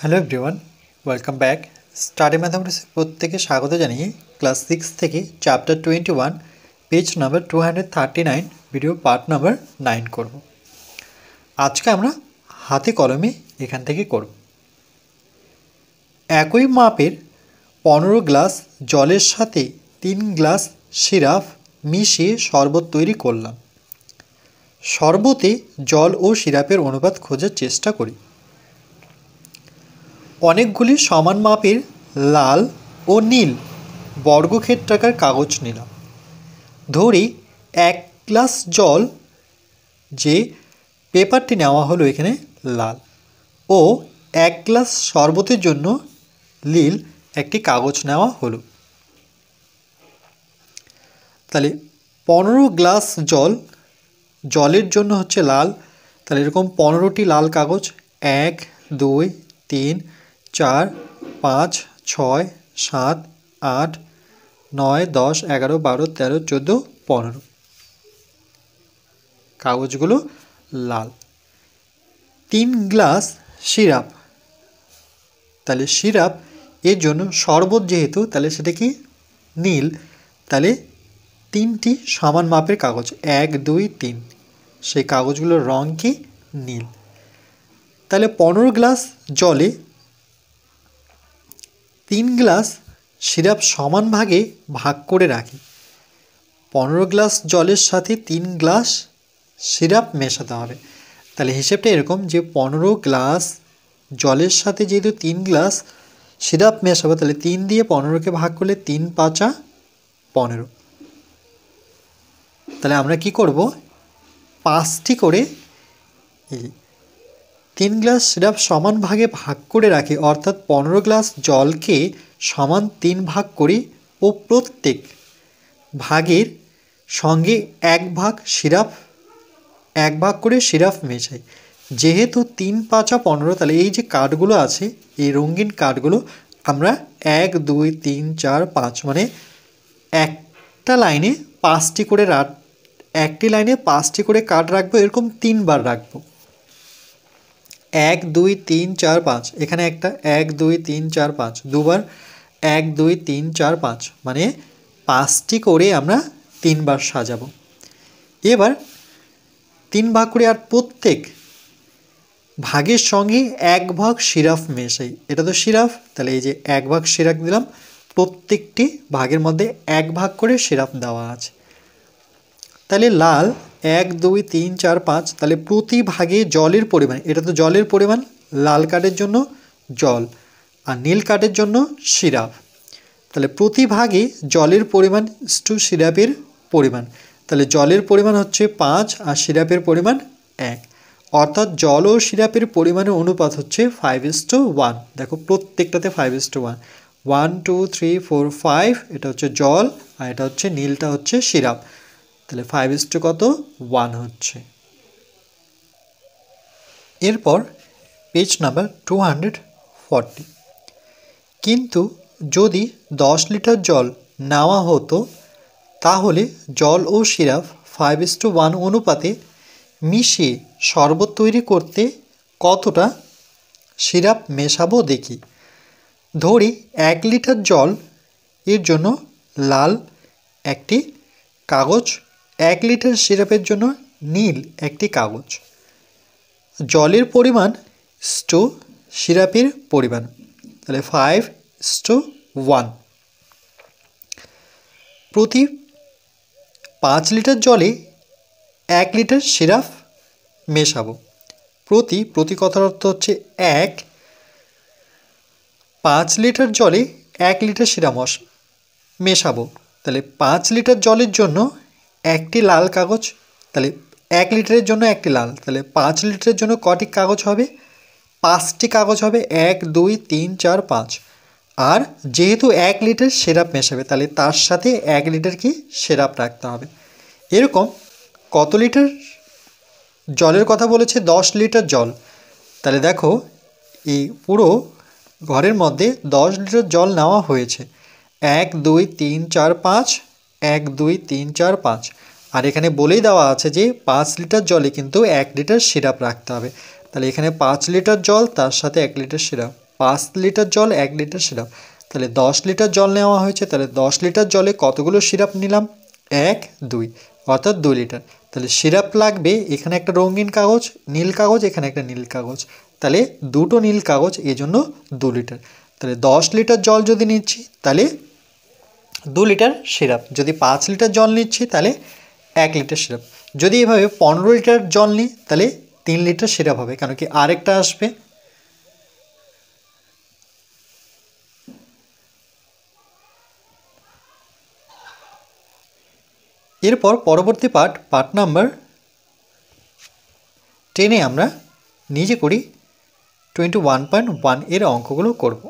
Hello everyone, welcome back. Study ম্যাথামেটিক্সে প্রত্যেকে স্বাগত জানিয়ে ক্লাস 6 থেকে chapter 21 page number 239 video part number 9 করব। আজকে আমরা হাতে কলমে এখান থেকে করব। একই মাপের 15 গ্লাস জলের সাথে 3 গ্লাস সিরাপ মিশিয়ে শরবত তৈরি করলাম। শরবতে জল ও সিরাপের অনুপাত খোঁজার চেষ্টা করি। অনেকগুলি সমান মাপের লাল ও নীল বর্গক্ষেত্রাকার কাগজ নিলাম। ধরি 1 গ্লাস জল, যে পেপারটি নেওয়া হলো এখানে লাল, ও 1 গ্লাস শরবতের জন্য নীল একটি কাগজ নেওয়া হলো। তাহলে 15 গ্লাস জলের জন্য হচ্ছে লাল, তাহলে এরকম 15টি লাল কাগজ 1 2 3 4 5 6 7 8 9 10 11 12 13 14 15 কাগজগুলো লাল। 3 গ্লাস সিরাপ, তাহলে সিরাপ এর জন্য শরবত যেহেতু, তাহলে সেটা কি নীল, তাহলে 3টি সমান মাপের কাগজ 1 2 3, সেই কাগজগুলোর রং কি নীল। তাহলে 15 গ্লাস জলে 3 গ্লাস সিরাপ সমান ভাগে ভাগ করে রাখি। 15 গ্লাস জলের সাথে 3 গ্লাস সিরাপ মেশাতে হবে। তাহলে হিসেবটা এরকম যে 15 গ্লাস জলের সাথে যেহেতু 3 গ্লাস সিরাপ মেশাবো, তাহলে 3 দিয়ে 15কে ভাগ করলে 3 5 15। তাহলে আমরা কি করব, 5টি করে 3 গ্লাস সিরাপ সমান ভাগে ভাগ করে রাখি, অর্থাৎ 15 গ্লাস জলকে সমান 3 ভাগ করি ও প্রত্যেক ভাগের সঙ্গে 1 ভাগ করে সিরাপ মেশাই। যেহেতু 3 5 15, তাহলে এই যে কার্ডগুলো আছে, এই রঙিন কার্ডগুলো আমরা 1 2 3 4 5 মানে একটা লাইনে 5টি করে একটি লাইনে 5টি করে কার্ড রাখবো, এরকম 3 বার রাখবো। 1 2 3 4 5, এখানে একটা 1 2 3 4 5 দুবার 1 2 3 4 5 মানে 5টি করে আমরা 3 বার সাজাবো। এবার 3 ভাগ করে আর প্রত্যেক ভাগের সঙ্গে 1 ভাগ সিরাপ মেশাই। এটা তো সিরাপ, তাহলে এই যে 1 ভাগ সিরাপ দিলাম, প্রত্যেকটি ভাগের মধ্যে 1 ভাগ করে সিরাপ দেওয়া আছে। তাহলে লাল 1 2 3 4 5, তাহলে প্রতি ভাগে জলের পরিমাণ, এটা তো জলের পরিমাণ, লাল কার্ডের জন্য জল আর নীল কার্ডের জন্য সিরাপ। তাহলে প্রতি ভাগে জলের পরিমাণ টু সিরাপের পরিমাণ, তাহলে জলের পরিমাণ হচ্ছে 5 আর সিরাপের পরিমাণ 1, অর্থাৎ জল ও সিরাপের পরিমাণের অনুপাত হচ্ছে 5:1। দেখো প্রত্যেকটাতে 5:1, 1 2 3 4 5, এটা হচ্ছে জল আর এটা হচ্ছে নীলটা হচ্ছে সিরাপ, তাহলে 5:1 হচ্ছে। এরপর পেজ নাম্বার 240। কিন্তু যদি 10 লিটার জল নেওয়া হতো, তাহলে জল ও সিরাপ 5:1 অনুপাতে মিশিয়ে শরবত তৈরি করতে কতটা সিরাপ মেশাবো দেখি। ধরি 1 লিটার জল এর জন্য লাল একটি কাগজ, 1 লিটার সিরাপের জন্য নীল একটি কাগজ। জলের পরিমাণ টু সিরাপের পরিমাণ, তাহলে 5:1। প্রতি 5 লিটার জলে 1 লিটার সিরাপ মেশাবো। প্রতি কথার অর্থ হচ্ছে 5 লিটার জলে 1 লিটার সিরাপ মেশাবো। তাহলে 5 লিটার জলের জন্য একটি লাল কাগজ, তাহলে 1 লিটারের জন্য একটি লাল, তাহলে 5 লিটারের জন্য কটি কাগজ হবে, 5টি কাগজ হবে, 1 2 3 4 5। আর যেহেতু 1 লিটার সিরাপ মেশাবে, তাহলে তার সাথে 1 লিটার কি সিরাপ রাখতে হবে। এরকম কত লিটার জলের কথা বলেছে, 10 লিটার জল। তাহলে দেখো এই পুরো ঘরের মধ্যে 10 লিটার জল নেওয়া হয়েছে, 1 2 3 4 5, 1 2 3 4 5, আর এখানে বলেই দেওয়া আছে যে 5 লিটার জলে কিন্তু 1 লিটার সিরাপ রাখতে হবে। তাহলে এখানে 5 লিটার জল, তার সাথে 1 লিটার সিরাপ, 5 লিটার জল 1 লিটার সিরাপ, তাহলে 10 লিটার জল নেওয়া হয়েছে, তাহলে 10 লিটার জলে কতগুলো সিরাপ নিলাম? 1 2, অর্থাৎ 2 লিটার। তাহলে সিরাপ লাগবে, এখানে একটা রঙিন কাগজ নীল কাগজ, এখানে একটা নীল কাগজ, তাহলে দুটো নীল কাগজ, এই জন্য 2 লিটার। তাহলে 10 লিটার জল যদি নিচ্ছি তাহলে 2 লিটার সিরাপ, যদি 5 লিটার জল নিচ্ছি তাহলে 1 লিটার সিরাপ। যদি এভাবে 15 লিটার জল নিই তাহলে 3 লিটার সিরাপ হবে, কেন কি আরেকটা আসবে। এরপর পরবর্তী পার্ট নাম্বার 10-এ আমরা নিজে করি 21.1 এর অঙ্কগুলো করব।